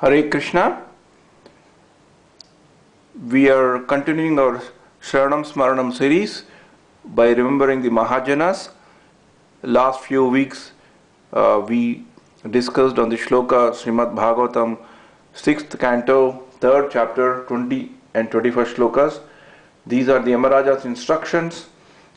Hare Krishna. We are continuing our Shravanam Smaranam series by remembering the Mahajanas. Last few weeks we discussed on the shloka Srimad Bhagavatam, 6th canto, 3rd chapter, 20 and 21st shlokas. These are the Yamaraja's instructions.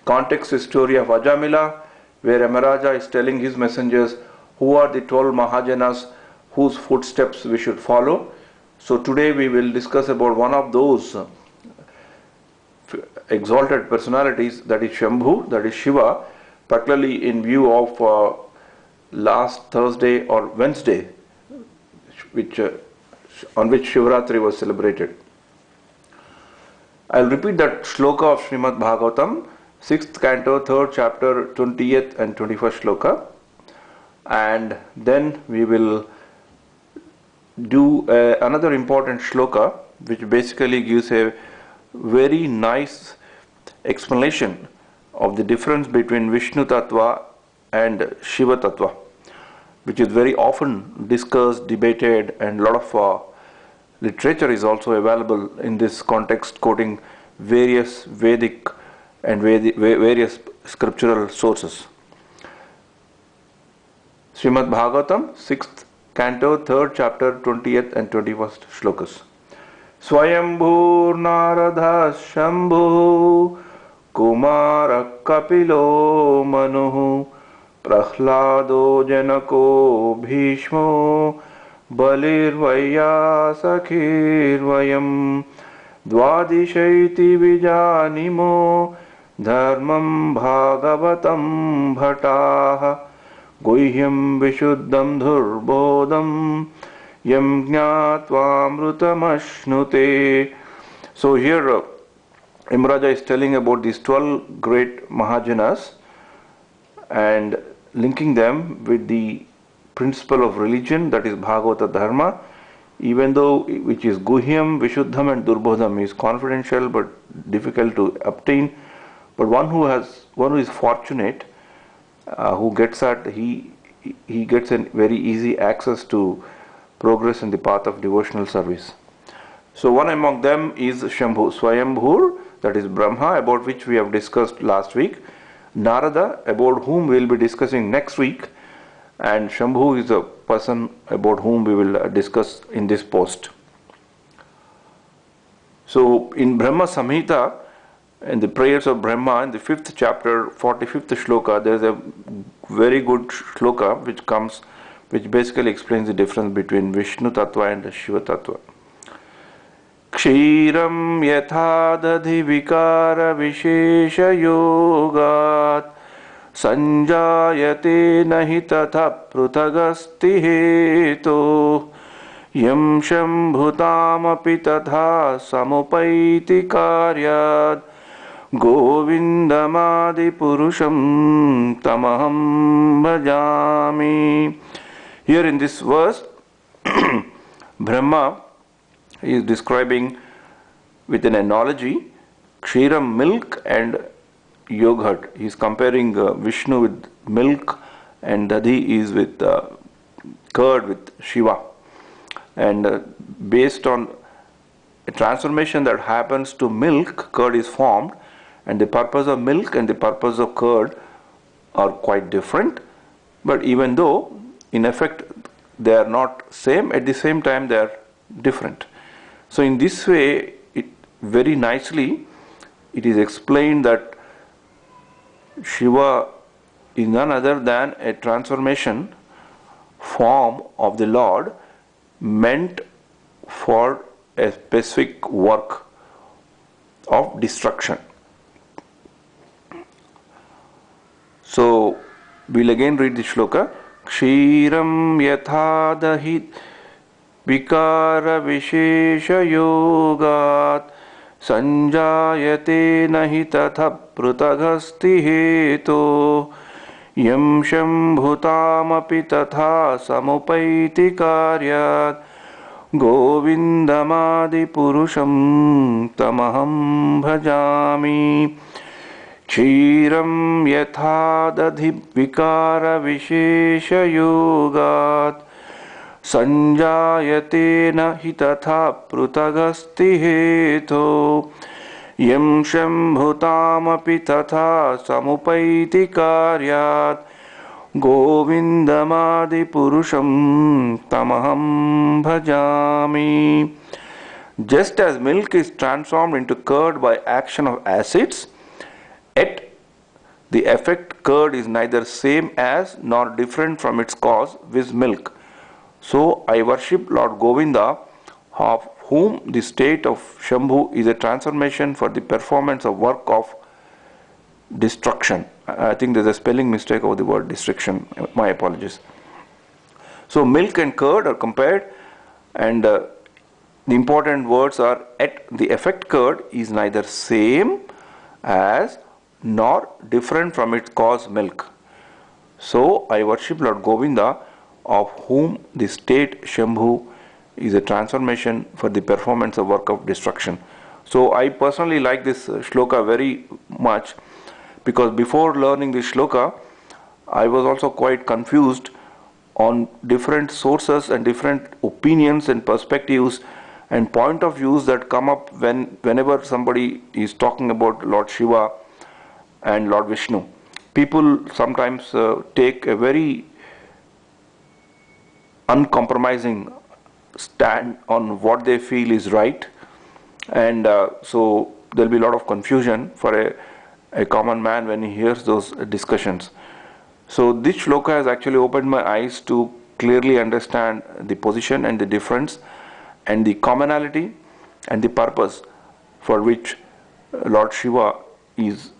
Context is story of Ajamila, where Yamaraja is telling his messengers who are the 12 Mahajanas whose footsteps we should follow. So today we will discuss about one of those exalted personalities, that is Shambhu, that is Shiva, particularly in view of last Thursday or Wednesday, on which Shivratri was celebrated. I will repeat that shloka of Srimad Bhagavatam, 6th canto, 3rd chapter, 20th and 21st shloka, and then we will do another important shloka which basically gives a very nice explanation of the difference between Vishnu Tattva and Shiva Tattva, which is very often discussed, debated, and a lot of literature is also available in this context, quoting various Vedic and various scriptural sources. Srimad Bhagavatam, 6th canto, 3rd chapter, 20th and 21st shlokas. Swayambhur Narada Shambhu Kumara Kapilo Manu Prahlado Janako Bhishmo Balirvaya Sakhirvayam Dvadishaiti Vijanimo Dharmam Bhagavatam Bhataha Guhyam Vishuddham Dhurbodham Yam Jnatva So here Yamaraja is telling about these 12 great Mahajanas and linking them with the principle of religion, that is Bhagavata Dharma, even though which is Guhyam, Vishuddham and Durbodham is confidential but difficult to obtain, but one who is fortunate, who gets that, he gets a very easy access to progress in the path of devotional service. So one among them is Shambhu, Swayambhur, that is Brahma, about which we have discussed last week, Narada, about whom we will be discussing next week, and Shambhu is a person about whom we will discuss in this post. So in Brahma Samhita, in the prayers of Brahma, in the 5th chapter, 45th shloka, there is a very good shloka which basically explains the difference between Vishnu Tattva and Shiva Tattva. Kshiram yatha dadhi vikara vishesha yogat sanjayate nahi tatha prutagasti heto yam shambhutam api tatha samupaiti karyad Govindamadi Purusham Tamaham Bhajami. Here in this verse, Brahma is describing with an analogy Kshiram, milk, and yogurt. He is comparing Vishnu with milk and Dadhi is with curd with Shiva. And based on a transformation that happens to milk, curd is formed. And the purpose of milk and the purpose of curd are quite different, but even though in effect they are not same, at the same time they are different. So in this way, very nicely it is explained that Shiva is none other than a transformation form of the Lord meant for a specific work of destruction. So we'll again read the shloka. Kshiram yatha dahi vikara vishesha yogat sanjayate nahi tatha prutagasti heto yam shambhutam api tatha samupaiti karyat govindamadi purusham tamaham bhajami. Kshiram yatha dadhi vikara vishesha yogat संजायते न हि तथा पृथगस्ति हेतो यं शम्भुतामपि तथा समुपैति कार्यात् गोविन्दमादिपुरुषं तमहं भजामि. Just as milk is transformed into curd by action of acids, yet the effect curd is neither same as nor different from its cause, viz. Milk. So I worship Lord Govinda, of whom the state of Shambhu is a transformation for the performance of work of destruction. I think there's a spelling mistake of the word destruction. My apologies. So milk and curd are compared, and the important words are at the effect curd is neither same as nor different from its cause milk. So I worship Lord Govinda, of whom the state Shambhu is a transformation for the performance of work of destruction. So I personally like this shloka very much, because before learning this shloka I was also quite confused on different sources and different opinions and perspectives and point of views that come up whenever somebody is talking about Lord Shiva and Lord Vishnu. People sometimes take a very uncompromising stand on what they feel is right, and so there will be a lot of confusion for a common man when he hears those discussions. So this shloka has actually opened my eyes to clearly understand the position and the difference and the commonality and the purpose for which Lord Shiva is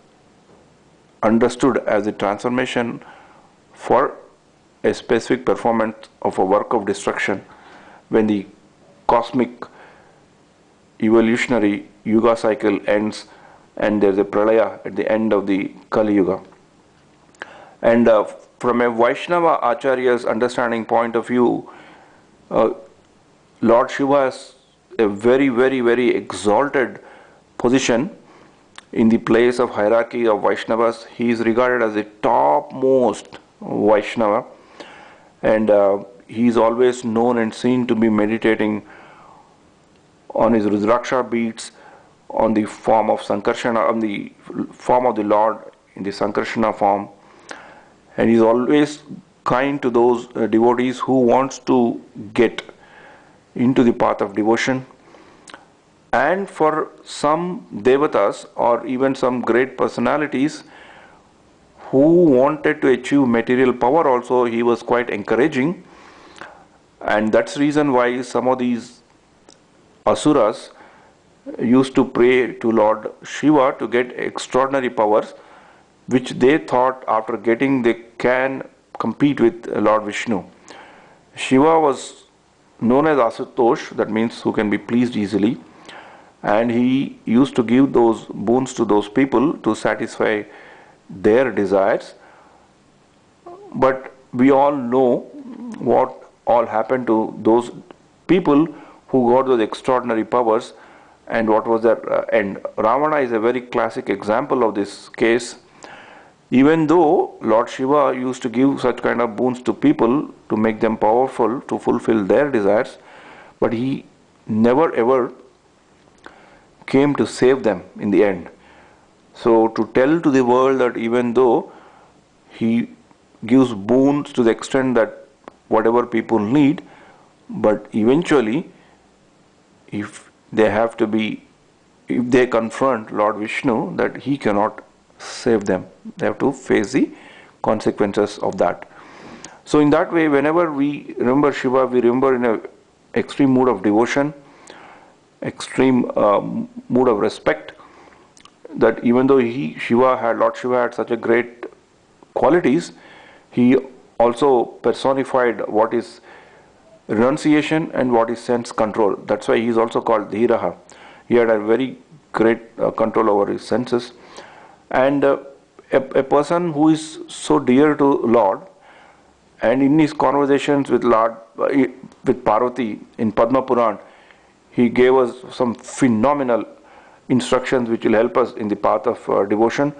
understood as a transformation for a specific performance of a work of destruction when the cosmic evolutionary yuga cycle ends and there's a pralaya at the end of the Kali Yuga. And from a Vaishnava Acharya's understanding point of view, Lord Shiva has a very, very, very exalted position in the place of hierarchy of Vaishnavas. He is regarded as the topmost Vaishnava, and he is always known and seen to be meditating on his Rudraksha beads, on the form of Sankarshana, on the form of the Lord in the Sankarshana form, and he is always kind to those devotees who wants to get into the path of devotion. And for some devatas or even some great personalities who wanted to achieve material power also, he was quite encouraging, and that's the reason why some of these asuras used to pray to Lord Shiva to get extraordinary powers, which they thought after getting they can compete with Lord Vishnu. Shiva was known as Asutosh, that means who can be pleased easily, and he used to give those boons to those people to satisfy their desires. But we all know what all happened to those people who got those extraordinary powers and what was their end. Ravana is a very classic example of this case. Even though Lord Shiva used to give such kind of boons to people to make them powerful to fulfill their desires, but he never ever came to save them in the end. So to tell to the world that even though he gives boons to the extent that whatever people need, but eventually if they confront Lord Vishnu, that he cannot save them. They have to face the consequences of that. So in that way, whenever we remember Shiva, we remember in an extreme mood of devotion, extreme mood of respect, that even though Lord Shiva had such a great qualities, he also personified what is renunciation and what is sense control. That's why he is also called Dhiraha. He had a very great control over his senses. And a person who is so dear to Lord, and in his conversations with Parvati in Padma Puran, he gave us some phenomenal instructions which will help us in the path of devotion.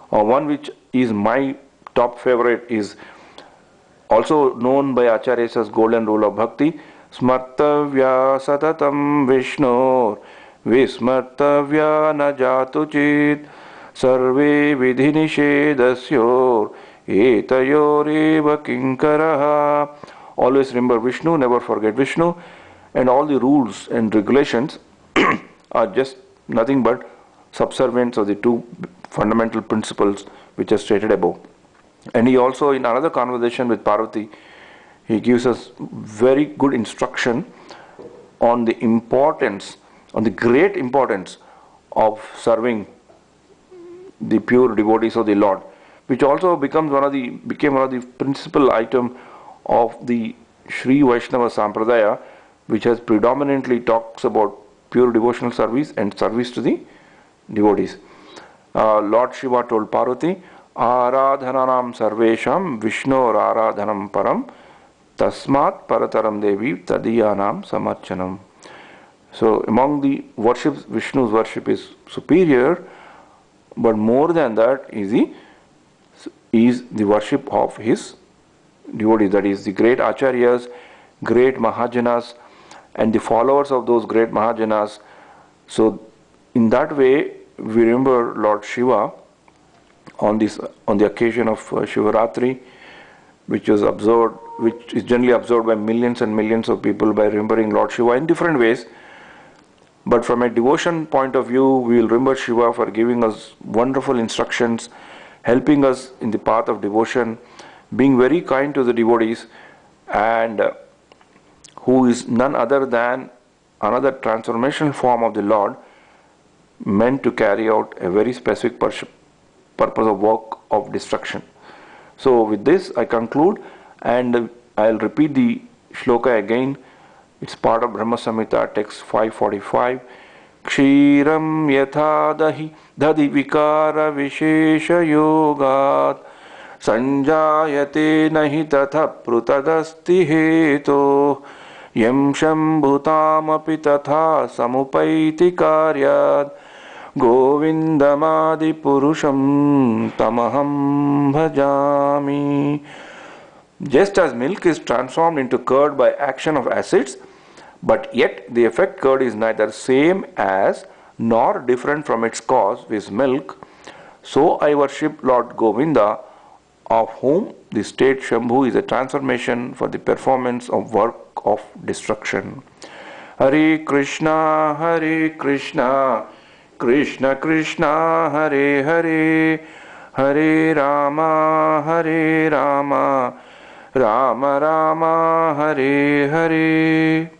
One which is my top favorite is also known by acharyas as golden rule of bhakti. Smartavya satatam Vishnor Vismartavya na jatu chit Sarve vidhi nishedasyor etayoreva kinkaraha. Always remember Vishnu, never forget Vishnu, and all the rules and regulations are just nothing but subservience of the two fundamental principles which are stated above. And he also, in another conversation with Parvati, he gives us very good instruction on the importance, on the great importance of serving the pure devotees of the Lord, which also became one of the principal item of the Sri Vaishnava Sampradaya, which has predominantly talks about pure devotional service and service to the devotees. Lord Shiva told Parvati, Aradhananam sarvesham Vishnor aradhanam param tasmat parataram devi tadiyanam samarchanam. So among the worships, Vishnu's worship is superior, but more than that is the worship of his devotees, that is the great acharyas, great mahajanas, and the followers of those great mahajanas. So in that way we remember Lord Shiva on the occasion of Shivaratri, which is generally observed by millions and millions of people by remembering Lord Shiva in different ways. But from a devotion point of view, we will remember Shiva for giving us wonderful instructions, helping us in the path of devotion, being very kind to the devotees, and who is none other than another transformational form of the Lord, meant to carry out a very specific purpose of work of destruction. So with this I conclude, and I'll repeat the shloka again. It's part of Brahma Samhita, text 545. Kshiram yatha dadi vikara vishesha yogat sanjayate nahi tatha prutadasti heto yam shambhutam api tatha samupaiti karyat Govindamadi Purusham Tamaham Bhajami. Just as milk is transformed into curd by action of acids, but yet the effect curd is neither same as nor different from its cause, viz. Milk, so I worship Lord Govinda, of whom the state Shambhu is a transformation for the performance of work of destruction. Hare Krishna, Krishna Krishna, Hare Hare, Hare Rama, Rama Rama, Hare Hare.